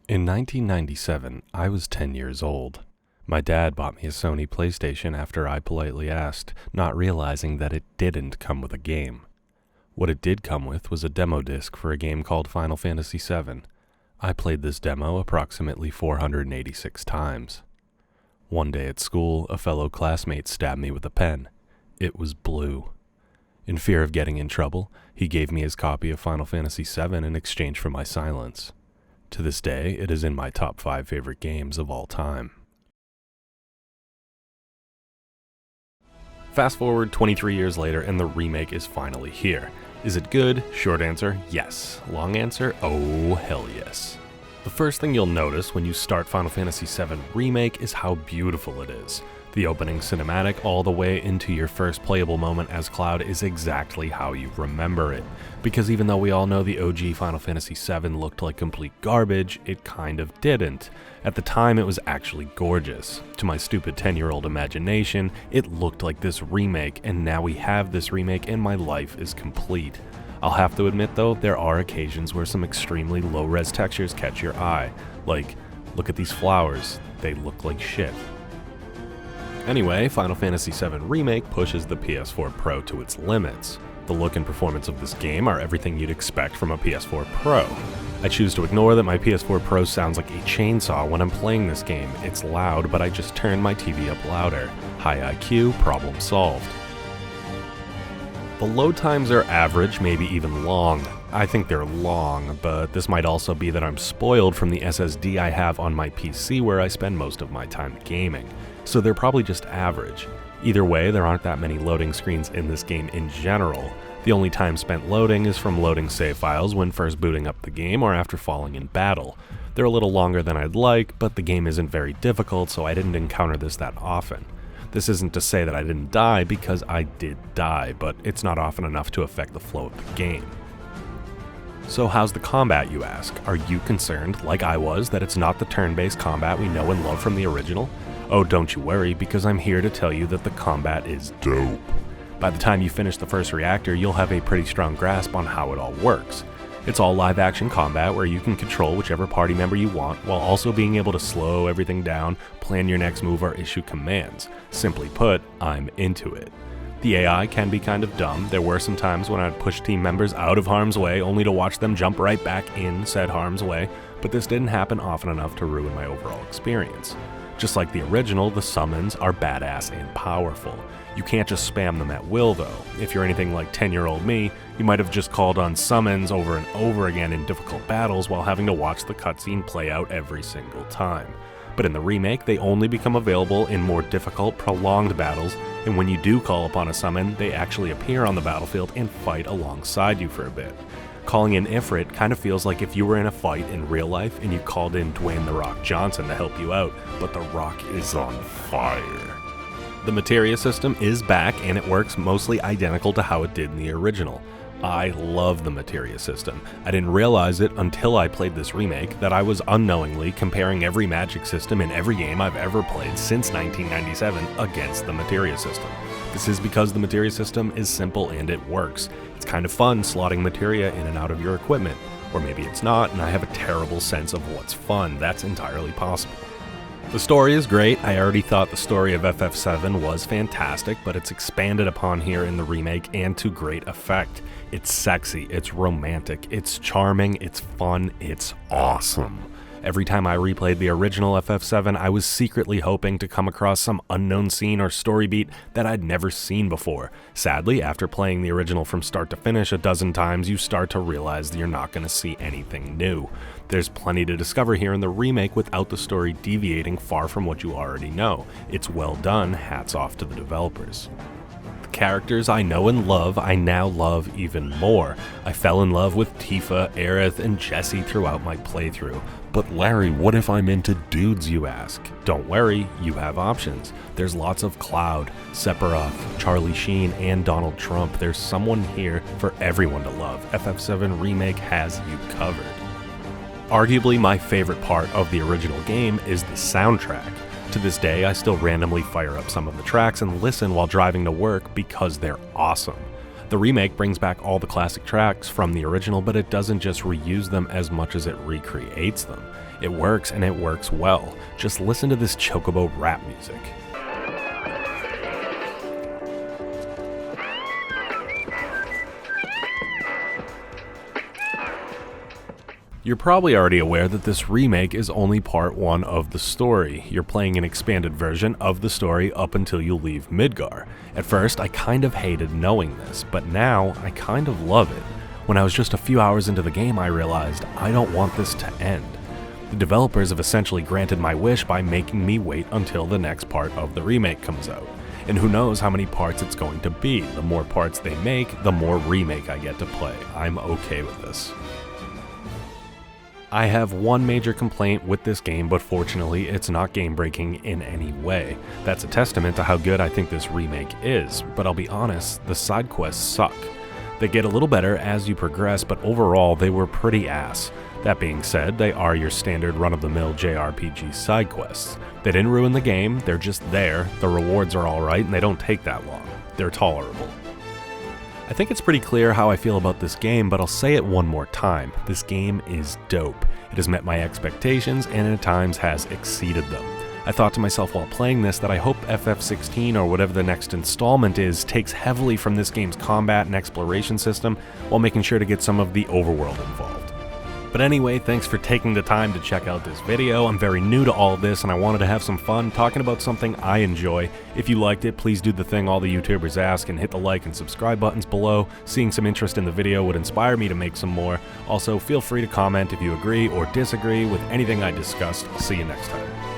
In 1997, I was 10 years old. My dad bought me a Sony PlayStation after I politely asked, not realizing that it didn't come with a game. What it did come with was a demo disc for a game called Final Fantasy VII. I played this demo approximately 486 times. One day at school, a fellow classmate stabbed me with a pen. It was blue. In fear of getting in trouble, he gave me his copy of Final Fantasy VII in exchange for my silence. To this day, it is in my top 5 favorite games of all time. Fast forward 23 years later and the remake is finally here. Is it good? Short answer, yes. Long answer, oh hell yes. The first thing you'll notice when you start Final Fantasy VII Remake is how beautiful it is. The opening cinematic all the way into your first playable moment as Cloud is exactly how you remember it. Because even though we all know the OG Final Fantasy VII looked like complete garbage, it kind of didn't. At the time it was actually gorgeous. To my stupid 10-year-old imagination, it looked like this remake, and now we have this remake and my life is complete. I'll have to admit though, there are occasions where some extremely low-res textures catch your eye. Like, look at these flowers, they look like shit. Anyway, Final Fantasy VII Remake pushes the PS4 Pro to its limits. The look and performance of this game are everything you'd expect from a PS4 Pro. I choose to ignore that my PS4 Pro sounds like a chainsaw when I'm playing this game. It's loud, but I just turned my TV up louder. High IQ, problem solved. The load times are average, maybe even long. I think they're long, but this might also be that I'm spoiled from the SSD I have on my PC where I spend most of my time gaming. So they're probably just average. Either way, there aren't that many loading screens in this game in general. The only time spent loading is from loading save files when first booting up the game or after falling in battle. They're a little longer than I'd like, but the game isn't very difficult, so I didn't encounter this that often. This isn't to say that I didn't die, because I did die, but it's not often enough to affect the flow of the game. So how's the combat, you ask? Are you concerned, like I was, that it's not the turn-based combat we know and love from the original? Oh, don't you worry, because I'm here to tell you that the combat is dope. By the time you finish the first reactor, you'll have a pretty strong grasp on how it all works. It's all live-action combat where you can control whichever party member you want, while also being able to slow everything down, plan your next move, or issue commands. Simply put, I'm into it. The AI can be kind of dumb. There were some times when I'd push team members out of harm's way only to watch them jump right back in said harm's way, but this didn't happen often enough to ruin my overall experience. Just like the original, the summons are badass and powerful. You can't just spam them at will though. If you're anything like 10-year-old me, you might have just called on summons over and over again in difficult battles while having to watch the cutscene play out every single time. But in the remake, they only become available in more difficult, prolonged battles, and when you do call upon a summon, they actually appear on the battlefield and fight alongside you for a bit. Calling in Ifrit kind of feels like if you were in a fight in real life and you called in Dwayne "The Rock" Johnson to help you out, but The Rock is on fire. The materia system is back and it works mostly identical to how it did in the original. I love the materia system. I didn't realize it until I played this remake that I was unknowingly comparing every magic system in every game I've ever played since 1997 against the materia system. This is because the materia system is simple and it works. It's kind of fun slotting materia in and out of your equipment. Or maybe it's not and I have a terrible sense of what's fun. That's entirely possible. The story is great. I already thought the story of FF7 was fantastic, but it's expanded upon here in the remake and to great effect. It's sexy, it's romantic, it's charming, it's fun, it's awesome. Every time I replayed the original FF7, I was secretly hoping to come across some unknown scene or story beat that I'd never seen before. Sadly, after playing the original from start to finish a dozen times, you start to realize that you're not going to see anything new. There's plenty to discover here in the remake without the story deviating far from what you already know. It's well done, hats off to the developers. The characters I know and love, I now love even more. I fell in love with Tifa, Aerith, and Jessie throughout my playthrough. But Larry, what if I'm into dudes, you ask? Don't worry, you have options. There's lots of Cloud, Sephiroth, Charlie Sheen, and Donald Trump. There's someone here for everyone to love. FF7 Remake has you covered. Arguably my favorite part of the original game is the soundtrack. To this day, I still randomly fire up some of the tracks and listen while driving to work because they're awesome. The remake brings back all the classic tracks from the original, but it doesn't just reuse them as much as it recreates them. It works, and it works well. Just listen to this chocobo rap music. You're probably already aware that this remake is only part 1 of the story. You're playing an expanded version of the story up until you leave Midgar. At first, I kind of hated knowing this, but now I kind of love it. When I was just a few hours into the game, I realized I don't want this to end. The developers have essentially granted my wish by making me wait until the next part of the remake comes out. And who knows how many parts it's going to be. The more parts they make, the more remake I get to play. I'm okay with this. I have one major complaint with this game, but fortunately it's not game-breaking in any way. That's a testament to how good I think this remake is, but I'll be honest, the side quests suck. They get a little better as you progress, but overall they were pretty ass. That being said, they are your standard run-of-the-mill JRPG side quests. They didn't ruin the game, they're just there, the rewards are alright, and they don't take that long. They're tolerable. I think it's pretty clear how I feel about this game, but I'll say it one more time. This game is dope. It has met my expectations and at times has exceeded them. I thought to myself while playing this that I hope FF16 or whatever the next installment is takes heavily from this game's combat and exploration system while making sure to get some of the overworld involved. But anyway, thanks for taking the time to check out this video. I'm very new to all of this and I wanted to have some fun talking about something I enjoy. If you liked it, please do the thing all the YouTubers ask and hit the like and subscribe buttons below. Seeing some interest in the video would inspire me to make some more. Also, feel free to comment if you agree or disagree with anything I discussed. I'll see you next time.